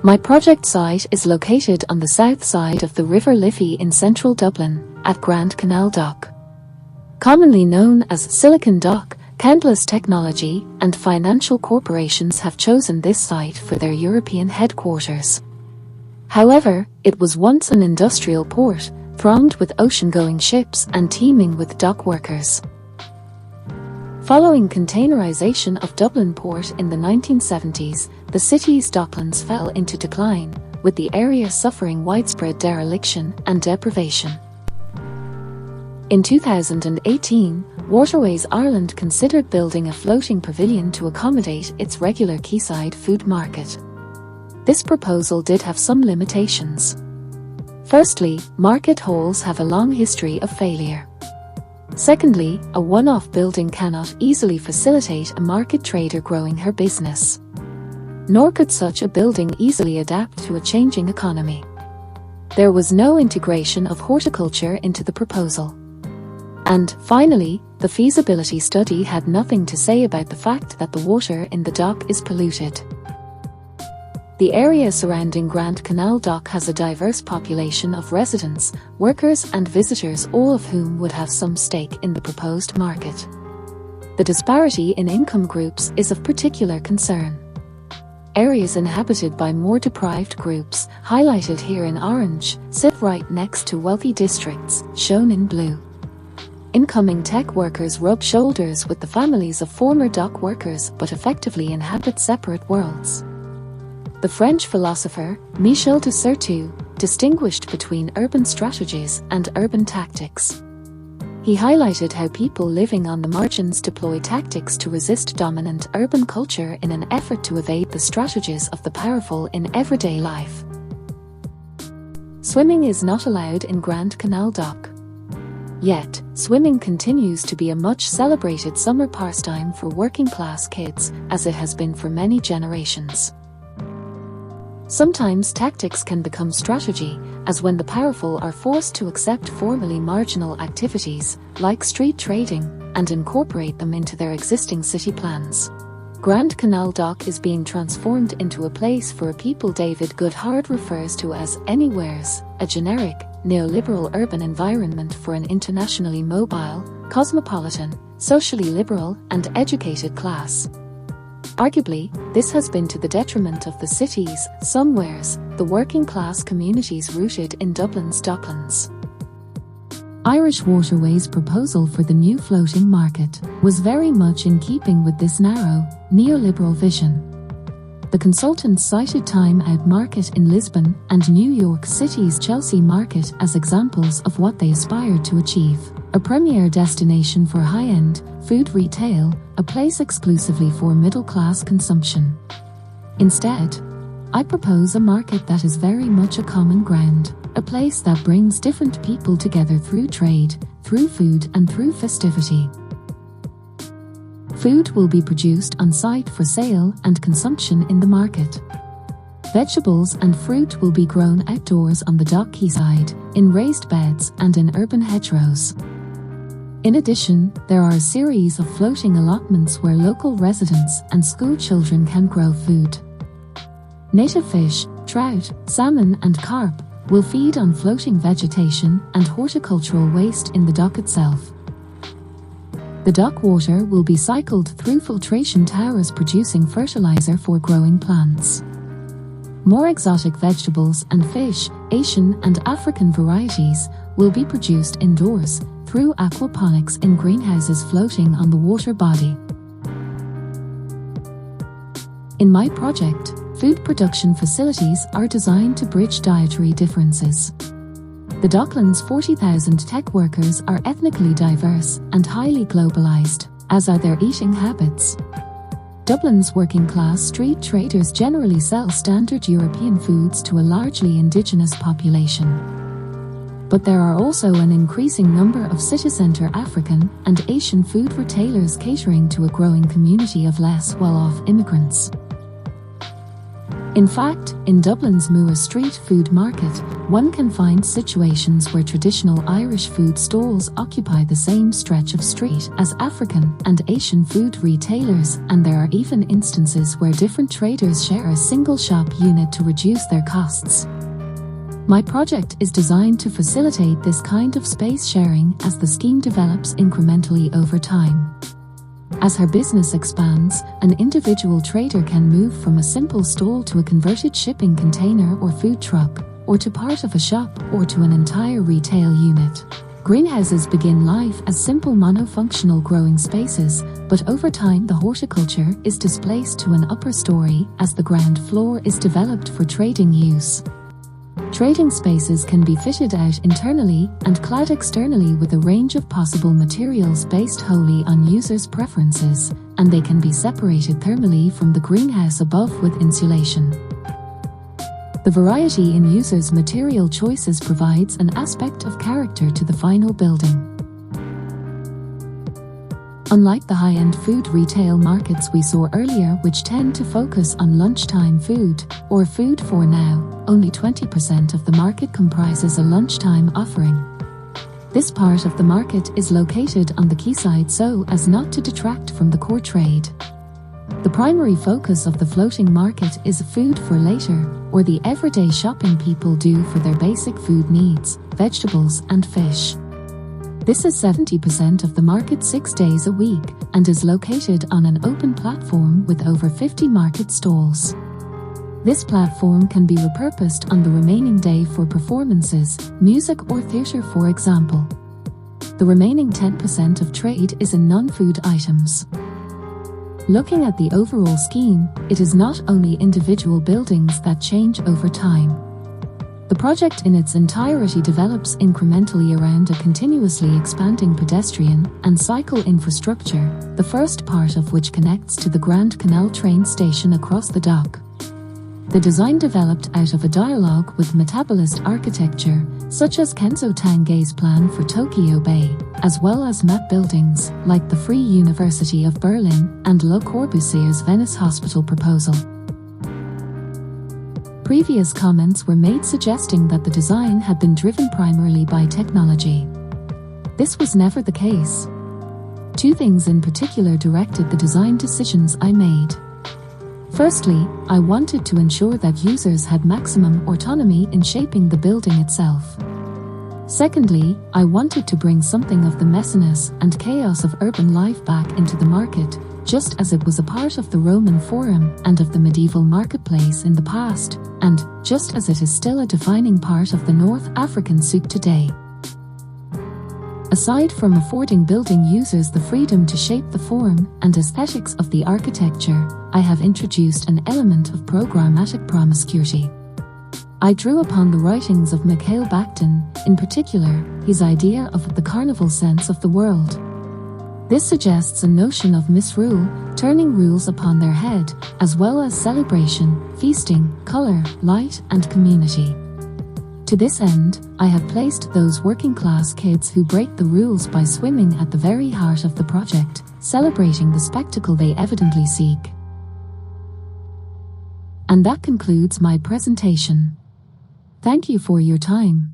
My project site is located on the south side of the River Liffey in central Dublin, at Grand Canal Dock. Commonly known as Silicon Dock, countless technology and financial corporations have chosen this site for their European headquarters. However, it was once an industrial port, thronged with ocean-going ships and teeming with dock workers. Following containerization of Dublin port in the 1970s, the city's docklands fell into decline, with the area suffering widespread dereliction and deprivation. In 2018, Waterways Ireland considered building a floating pavilion to accommodate its regular quayside food market. This proposal did have some limitations. Firstly, market halls have a long history of failure. Secondly, a one-off building cannot easily facilitate a market trader growing her business. Nor could such a building easily adapt to a changing economy. There was no integration of horticulture into the proposal. And, finally, the feasibility study had nothing to say about the fact that the water in the dock is polluted. The area surrounding Grand Canal Dock has a diverse population of residents, workers and visitors, all of whom would have some stake in the proposed market. The disparity in income groups is of particular concern. Areas inhabited by more deprived groups, highlighted here in orange, sit right next to wealthy districts, shown in blue. Incoming tech workers rub shoulders with the families of former dock workers but effectively inhabit separate worlds. The French philosopher, Michel de Certeau, distinguished between urban strategies and urban tactics. He highlighted how people living on the margins deploy tactics to resist dominant urban culture in an effort to evade the strategies of the powerful in everyday life. Swimming is not allowed in Grand Canal Dock. Yet, swimming continues to be a much celebrated summer pastime for working-class kids, as it has been for many generations. Sometimes tactics can become strategy, as when the powerful are forced to accept formerly marginal activities, like street trading, and incorporate them into their existing city plans. Grand Canal Dock is being transformed into a place for a people David Goodhart refers to as anywheres, a generic, neoliberal urban environment for an internationally mobile, cosmopolitan, socially liberal, and educated class. Arguably, this has been to the detriment of the city's, somewheres, the working-class communities rooted in Dublin's docklands. Irish Waterways' proposal for the new floating market was very much in keeping with this narrow, neoliberal vision. The consultants cited Time Out Market in Lisbon and New York City's Chelsea Market as examples of what they aspired to achieve: a premier destination for high-end food retail, a place exclusively for middle-class consumption. Instead, I propose a market that is very much a common ground, a place that brings different people together through trade, through food and through festivity. Food will be produced on site for sale and consumption in the market. Vegetables and fruit will be grown outdoors on the dock quayside, in raised beds and in urban hedgerows. In addition, there are a series of floating allotments where local residents and school children can grow food. Native fish, trout, salmon and carp will feed on floating vegetation and horticultural waste in the dock itself. The dock water will be cycled through filtration towers producing fertilizer for growing plants. More exotic vegetables and fish, Asian and African varieties, will be produced indoors, through aquaponics in greenhouses floating on the water body. In my project, food production facilities are designed to bridge dietary differences. The Docklands' 40,000 tech workers are ethnically diverse and highly globalized, as are their eating habits. Dublin's working-class street traders generally sell standard European foods to a largely indigenous population. But there are also an increasing number of city-centre African and Asian food retailers catering to a growing community of less well-off immigrants. In fact, in Dublin's Moor street food market, one can find situations where traditional Irish food stalls occupy the same stretch of street as African and Asian food retailers, and there are even instances where different traders share a single shop unit to reduce their costs. My project is designed to facilitate this kind of space sharing as the scheme develops incrementally over time. As her business expands, an individual trader can move from a simple stall to a converted shipping container or food truck, or to part of a shop, or to an entire retail unit. Greenhouses begin life as simple monofunctional growing spaces, but over time the horticulture is displaced to an upper story as the ground floor is developed for trading use. Trading spaces can be fitted out internally and clad externally with a range of possible materials based wholly on users' preferences, and they can be separated thermally from the greenhouse above with insulation. The variety in users' material choices provides an aspect of character to the final building. Unlike the high-end food retail markets we saw earlier, which tend to focus on lunchtime food, or food for now, only 20% of the market comprises a lunchtime offering. This part of the market is located on the quayside so as not to detract from the core trade. The primary focus of the floating market is food for later, or the everyday shopping people do for their basic food needs, vegetables and fish. This is 70% of the market 6 days a week and is located on an open platform with over 50 market stalls. This platform can be repurposed on the remaining day for performances, music or theatre for example. The remaining 10% of trade is in non-food items. Looking at the overall scheme, it is not only individual buildings that change over time. The project in its entirety develops incrementally around a continuously expanding pedestrian and cycle infrastructure, the first part of which connects to the Grand Canal train station across the dock. The design developed out of a dialogue with metabolist architecture, such as Kenzo Tange's plan for Tokyo Bay, as well as map buildings, like the Free University of Berlin and Le Corbusier's Venice Hospital proposal. Previous comments were made suggesting that the design had been driven primarily by technology. This was never the case. Two things in particular directed the design decisions I made. Firstly, I wanted to ensure that users had maximum autonomy in shaping the building itself. Secondly, I wanted to bring something of the messiness and chaos of urban life back into the market, just as it was a part of the Roman Forum and of the medieval marketplace in the past, and just as it is still a defining part of the North African souk today. Aside from affording building users the freedom to shape the form and aesthetics of the architecture, I have introduced an element of programmatic promiscuity. I drew upon the writings of Mikhail Bakhtin, in particular, his idea of the carnival sense of the world. This suggests a notion of misrule, turning rules upon their head, as well as celebration, feasting, colour, light and community. To this end, I have placed those working-class kids who break the rules by swimming at the very heart of the project, celebrating the spectacle they evidently seek. And that concludes my presentation. Thank you for your time.